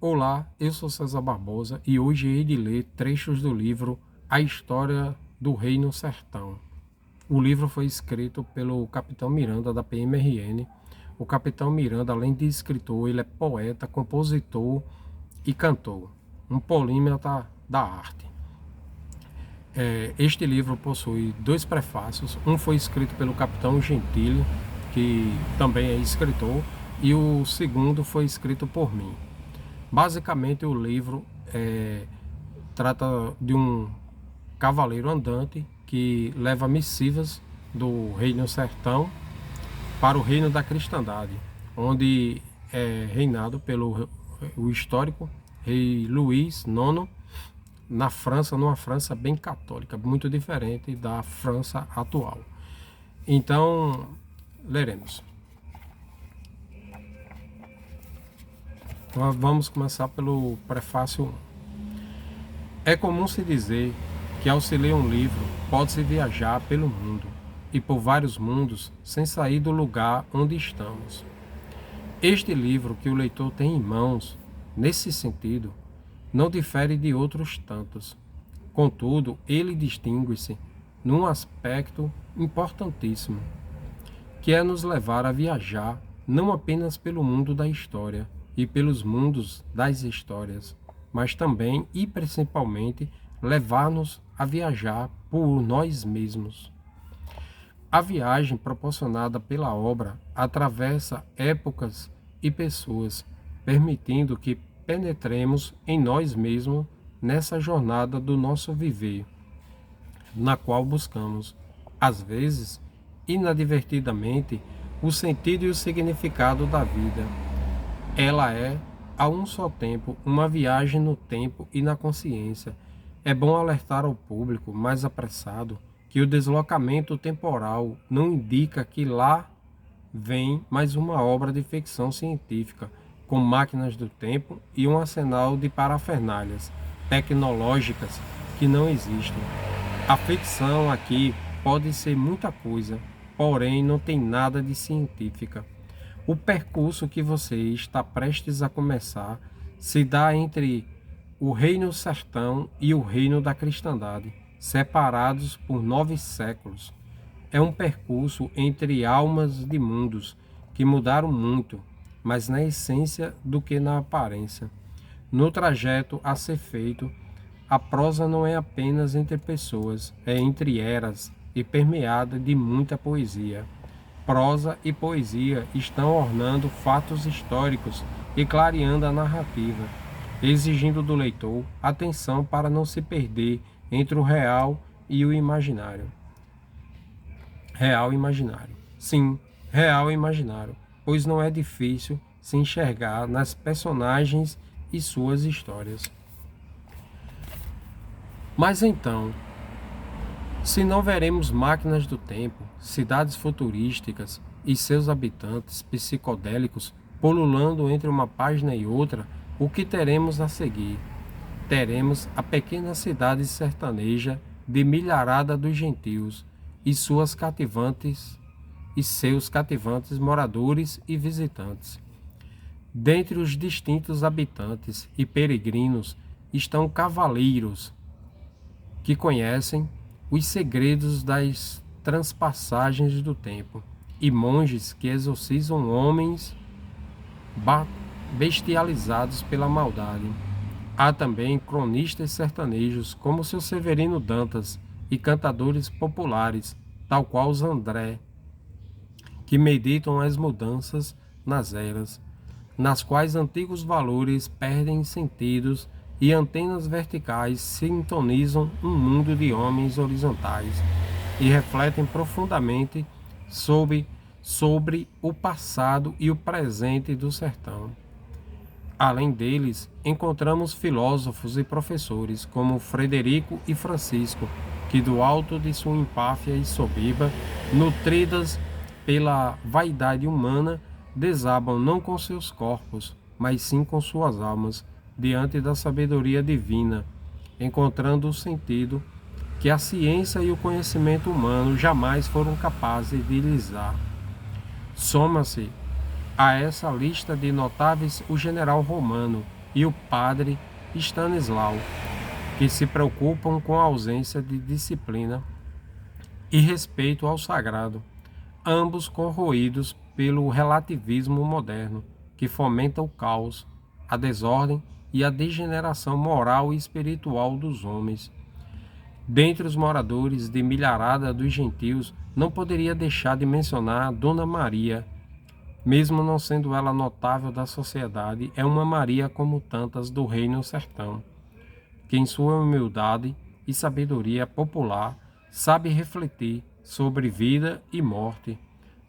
Olá, eu sou César Barbosa e hoje hei de ler trechos do livro A História do Reino Sertão. O livro foi escrito pelo Capitão Miranda da PMRN. O Capitão Miranda, além de escritor, ele é poeta, compositor e cantor, um polímata da arte. Este livro possui 2 prefácios, um foi escrito pelo Capitão Gentili, que também é escritor, e o segundo foi escrito por mim. Basicamente o livro trata de um cavaleiro andante que leva missivas do Reino Sertão para o Reino da Cristandade, onde é reinado pelo o histórico rei Luís IX, na França, numa França bem católica, muito diferente da França atual. Então, leremos. Vamos começar pelo prefácio 1. É comum se dizer que ao se ler um livro pode-se viajar pelo mundo e por vários mundos sem sair do lugar onde estamos. Este livro que o leitor tem em mãos, nesse sentido, não difere de outros tantos. Contudo, ele distingue-se num aspecto importantíssimo, que é nos levar a viajar não apenas pelo mundo da história e pelos mundos das histórias, mas também e principalmente levar-nos a viajar por nós mesmos. A viagem proporcionada pela obra atravessa épocas e pessoas, permitindo que penetremos em nós mesmos nessa jornada do nosso viver, na qual buscamos, às vezes, inadvertidamente, o sentido e o significado da vida. Ela é, a um só tempo, uma viagem no tempo e na consciência. É bom alertar ao público mais apressado que o deslocamento temporal não indica que lá vem mais uma obra de ficção científica, com máquinas do tempo e um arsenal de parafernálias tecnológicas que não existem. A ficção aqui pode ser muita coisa, porém não tem nada de científica. O percurso que você está prestes a começar se dá entre o Reino Sertão e o Reino da Cristandade, separados por 9 séculos. É um percurso entre almas de mundos que mudaram muito, mas na essência do que na aparência. No trajeto a ser feito, a prosa não é apenas entre pessoas, é entre eras e permeada de muita poesia. Prosa e poesia estão ornando fatos históricos e clareando a narrativa, exigindo do leitor atenção para não se perder entre o real e o imaginário. Real e imaginário. Sim, real e imaginário, pois não é difícil se enxergar nas personagens e suas histórias. Mas então, se não veremos máquinas do tempo, cidades futurísticas e seus habitantes psicodélicos pululando entre uma página e outra, o que teremos a seguir? Teremos a pequena cidade sertaneja de Milharada dos Gentios e seus cativantes moradores e visitantes. Dentre os distintos habitantes e peregrinos estão cavaleiros que conhecem os segredos das transpassagens do tempo e monges que exorcizam homens bestializados pela maldade. Há também cronistas sertanejos como seu Severino Dantas e cantadores populares, tal qual os André, que meditam as mudanças nas eras, nas quais antigos valores perdem sentidos e antenas verticais sintonizam um mundo de homens horizontais e refletem profundamente sobre o passado e o presente do sertão. Além deles, encontramos filósofos e professores como Frederico e Francisco, que do alto de sua empáfia e soberba, nutridas pela vaidade humana, desabam não com seus corpos, mas sim com suas almas, diante da sabedoria divina, encontrando o sentido que a ciência e o conhecimento humano jamais foram capazes de lhes dar. Soma-se a essa lista de notáveis o general romano, e o padre Stanislau, que se preocupam com a ausência de disciplina e respeito ao sagrado, ambos corroídos pelo relativismo moderno, que fomenta o caos, a desordem e a degeneração moral e espiritual dos homens. Dentre os moradores de Milharada dos Gentios, não poderia deixar de mencionar Dona Maria. Mesmo não sendo ela notável da sociedade, é uma Maria como tantas do reino sertão, que em sua humildade e sabedoria popular sabe refletir sobre vida e morte.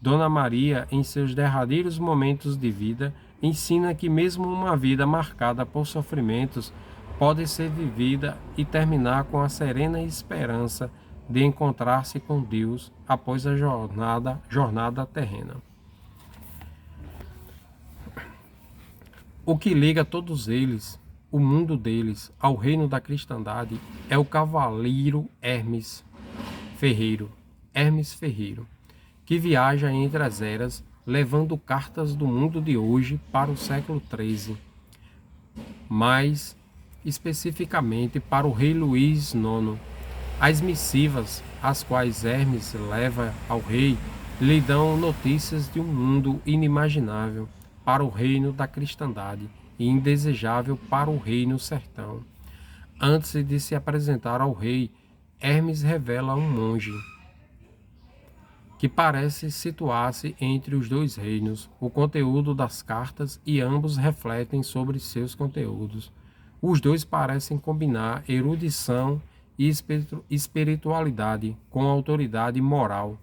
Dona Maria, em seus derradeiros momentos de vida, ensina que mesmo uma vida marcada por sofrimentos pode ser vivida e terminar com a serena esperança de encontrar-se com Deus após a jornada terrena. O que liga todos eles, o mundo deles, ao reino da cristandade é o cavaleiro Hermes Ferreiro, que viaja entre as eras, levando cartas do mundo de hoje para o século XIII, mais especificamente para o rei Luís IX. As missivas, as quais Hermes leva ao rei, lhe dão notícias de um mundo inimaginável para o reino da cristandade e indesejável para o reino sertão. Antes de se apresentar ao rei, Hermes revela um monge que parece situar-se entre os dois reinos, o conteúdo das cartas, e ambos refletem sobre seus conteúdos. Os dois parecem combinar erudição e espiritualidade com autoridade moral.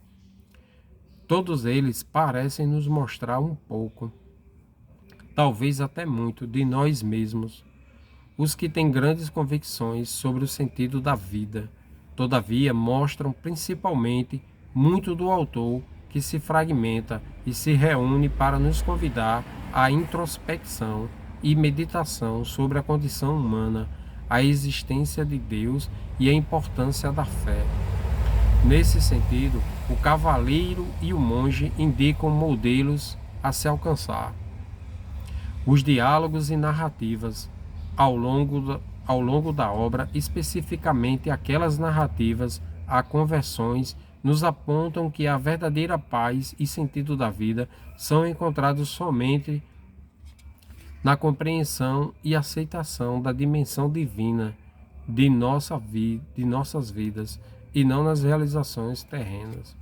Todos eles parecem nos mostrar um pouco, talvez até muito, de nós mesmos, os que têm grandes convicções sobre o sentido da vida. Todavia, mostram principalmente muito do autor, que se fragmenta e se reúne para nos convidar à introspecção e meditação sobre a condição humana, a existência de Deus e a importância da fé. Nesse sentido, o cavaleiro e o monge indicam modelos a se alcançar. Os diálogos e narrativas ao longo da obra, especificamente aquelas narrativas a conversões, nos apontam que a verdadeira paz e sentido da vida são encontrados somente na compreensão e aceitação da dimensão divina de nossas vidas e não nas realizações terrenas.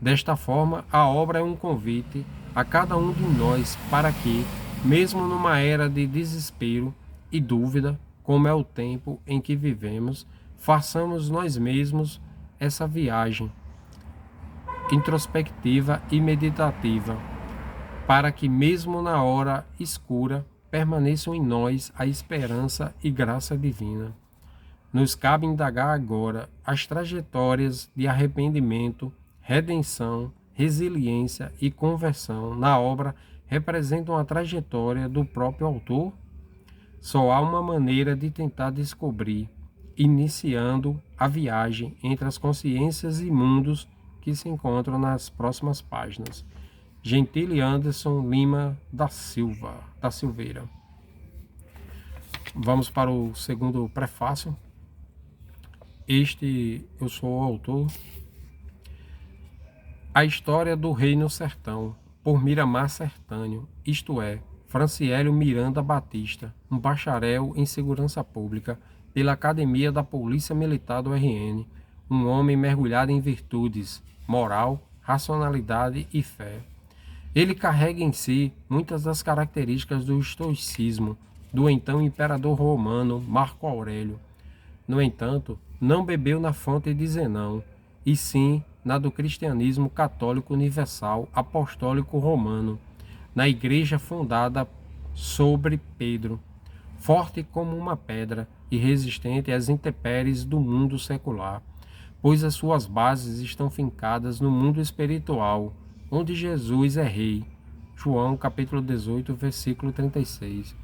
Desta forma, a obra é um convite a cada um de nós para que, mesmo numa era de desespero e dúvida, como é o tempo em que vivemos, façamos nós mesmos essa viagem introspectiva e meditativa, para que mesmo na hora escura permaneçam em nós a esperança e graça divina. Nos cabe indagar agora as trajetórias de arrependimento, redenção, resiliência e conversão na obra representam a trajetória do próprio autor? Só há uma maneira de tentar descobrir, iniciando a viagem entre as consciências e mundos que se encontram nas próximas páginas. Gentile Anderson Lima da Silveira. Vamos para o segundo prefácio. Eu sou o autor. A História do Reino Sertão, por Miramar Sertânio, isto é, Franciélio Miranda Batista, um bacharel em Segurança Pública pela Academia da Polícia Militar do RN, um homem mergulhado em virtudes, moral, racionalidade e fé. Ele carrega em si muitas das características do estoicismo do então imperador romano Marco Aurélio. No entanto, não bebeu na fonte de Zenão, e sim na do cristianismo católico universal apostólico romano, na igreja fundada sobre Pedro, forte como uma pedra e resistente às intempéries do mundo secular, pois as suas bases estão fincadas no mundo espiritual, onde Jesus é rei. João capítulo 18, versículo 36.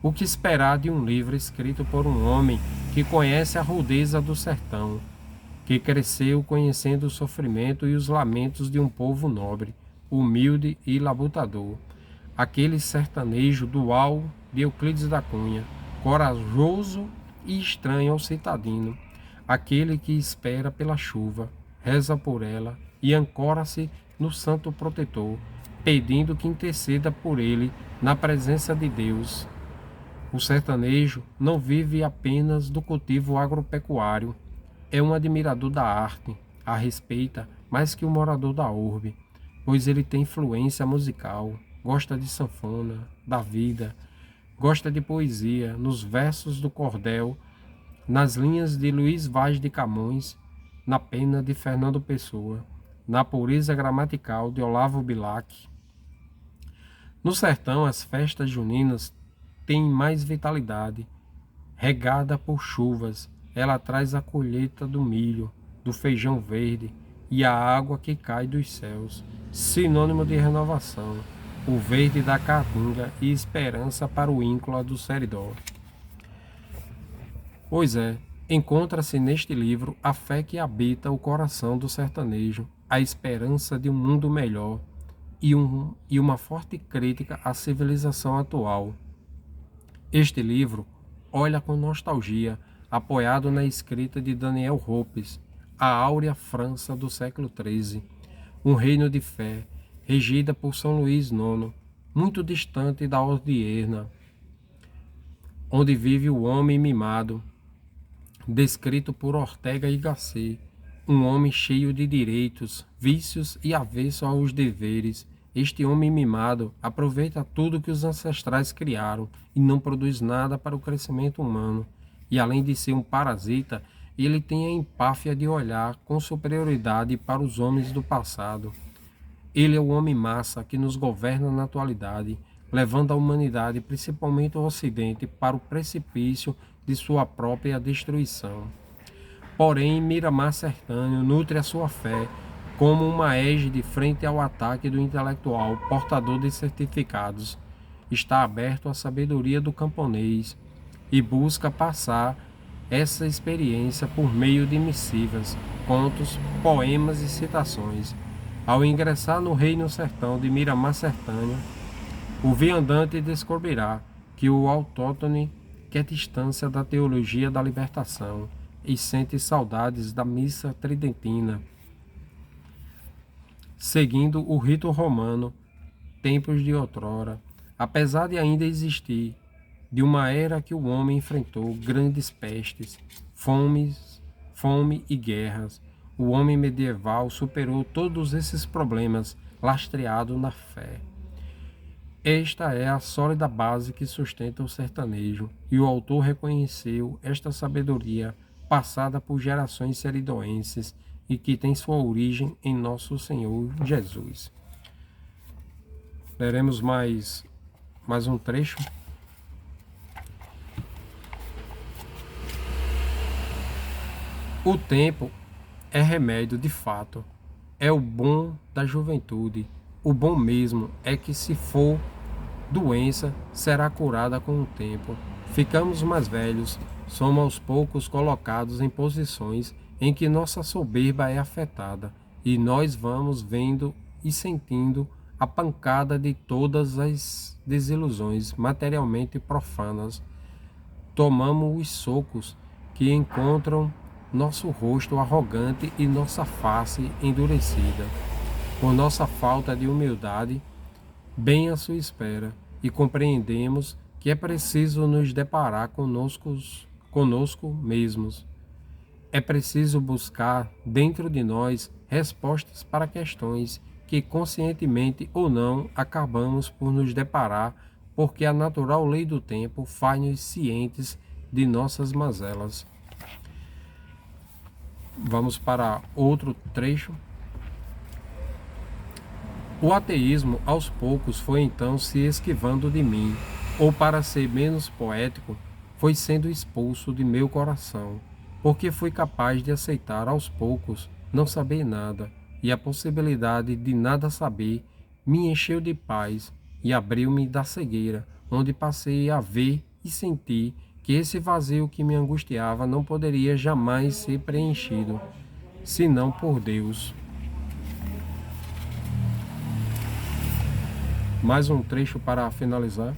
O que esperar de um livro escrito por um homem que conhece a rudeza do sertão, que cresceu conhecendo o sofrimento e os lamentos de um povo nobre, humilde e labutador, aquele sertanejo de Euclides da Cunha, corajoso e estranho ao citadino, aquele que espera pela chuva, reza por ela e ancora-se no santo protetor, pedindo que interceda por ele na presença de Deus. O sertanejo não vive apenas do cultivo agropecuário, é um admirador da arte, a respeita mais que o morador da urbe, pois ele tem influência musical, gosta de sanfona, da vida, gosta de poesia, nos versos do cordel, nas linhas de Luís Vaz de Camões, na pena de Fernando Pessoa, na pureza gramatical de Olavo Bilac. No sertão, as festas juninas têm mais vitalidade. Regada por chuvas, ela traz a colheita do milho, do feijão verde e a água que cai dos céus, sinônimo de renovação, o verde da caatinga e esperança para o íncula do seridó. Pois é, encontra-se neste livro a fé que habita o coração do sertanejo, a esperança de um mundo melhor e uma forte crítica à civilização atual. Este livro olha com nostalgia, apoiado na escrita de Daniel Ropes, a áurea França do século XIII, um reino de fé, regida por São Luís IX, muito distante da Ordierna, onde vive o homem mimado, descrito por Ortega y Gasset, um homem cheio de direitos, vícios e avesso aos deveres. Este homem mimado aproveita tudo que os ancestrais criaram e não produz nada para o crescimento humano. E além de ser um parasita, ele tem a empáfia de olhar com superioridade para os homens do passado. Ele é o homem massa que nos governa na atualidade, levando a humanidade, principalmente o Ocidente, para o precipício de sua própria destruição. Porém, Miramar Sertâneo nutre a sua fé como uma égide frente ao ataque do intelectual portador de certificados. Está aberto à sabedoria do camponês e busca passar essa experiência por meio de missivas, contos, poemas e citações. Ao ingressar no Reino Sertão de Miramar Sertâneo, o viandante descobrirá que o autóctone quer distância da teologia da libertação e sente saudades da missa tridentina, seguindo o rito romano, tempos de outrora, apesar de ainda existir, de uma era que o homem enfrentou grandes pestes, fome e guerras. O homem medieval superou todos esses problemas, lastreado na fé. Esta é a sólida base que sustenta o sertanejo, e o autor reconheceu esta sabedoria passada por gerações seridoenses e que tem sua origem em nosso Senhor Jesus. Leremos mais um trecho. O tempo é remédio de fato, é o bom da juventude. O bom mesmo é que, se for doença, será curada com o tempo. Ficamos mais velhos, somos aos poucos colocados em posições em que nossa soberba é afetada, e nós vamos vendo e sentindo a pancada de todas as desilusões materialmente profanas. Tomamos os socos que encontram nosso rosto arrogante e nossa face endurecida, por nossa falta de humildade, bem à sua espera, e compreendemos que é preciso nos deparar conosco mesmos. É preciso buscar dentro de nós respostas para questões que, conscientemente ou não, acabamos por nos deparar, porque a natural lei do tempo faz-nos cientes de nossas mazelas. Vamos para outro trecho. O ateísmo, aos poucos, foi então se esquivando de mim, ou, para ser menos poético, foi sendo expulso de meu coração, porque fui capaz de aceitar aos poucos não saber nada, e a possibilidade de nada saber me encheu de paz e abriu-me da cegueira, onde passei a ver e sentir que esse vazio que me angustiava não poderia jamais ser preenchido, senão por Deus. Mais um trecho para finalizar.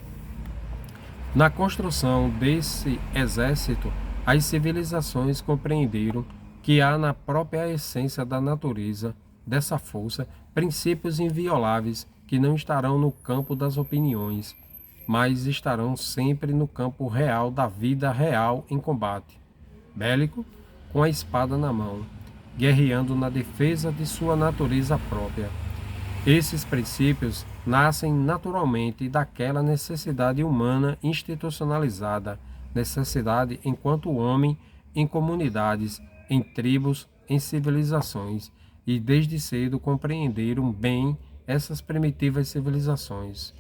Na construção desse exército, as civilizações compreenderam que há na própria essência da natureza dessa força princípios invioláveis que não estarão no campo das opiniões, mas estarão sempre no campo real da vida real em combate, bélico, com a espada na mão, guerreando na defesa de sua natureza própria. Esses princípios nascem naturalmente daquela necessidade humana institucionalizada, necessidade enquanto homem em comunidades, em tribos, em civilizações, e desde cedo compreenderam bem essas primitivas civilizações.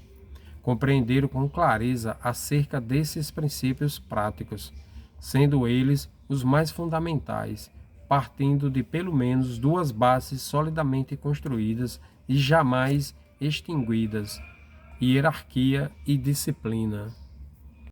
Compreenderam com clareza acerca desses princípios práticos, sendo eles os mais fundamentais, partindo de pelo menos duas bases solidamente construídas e jamais extinguidas: hierarquia e disciplina.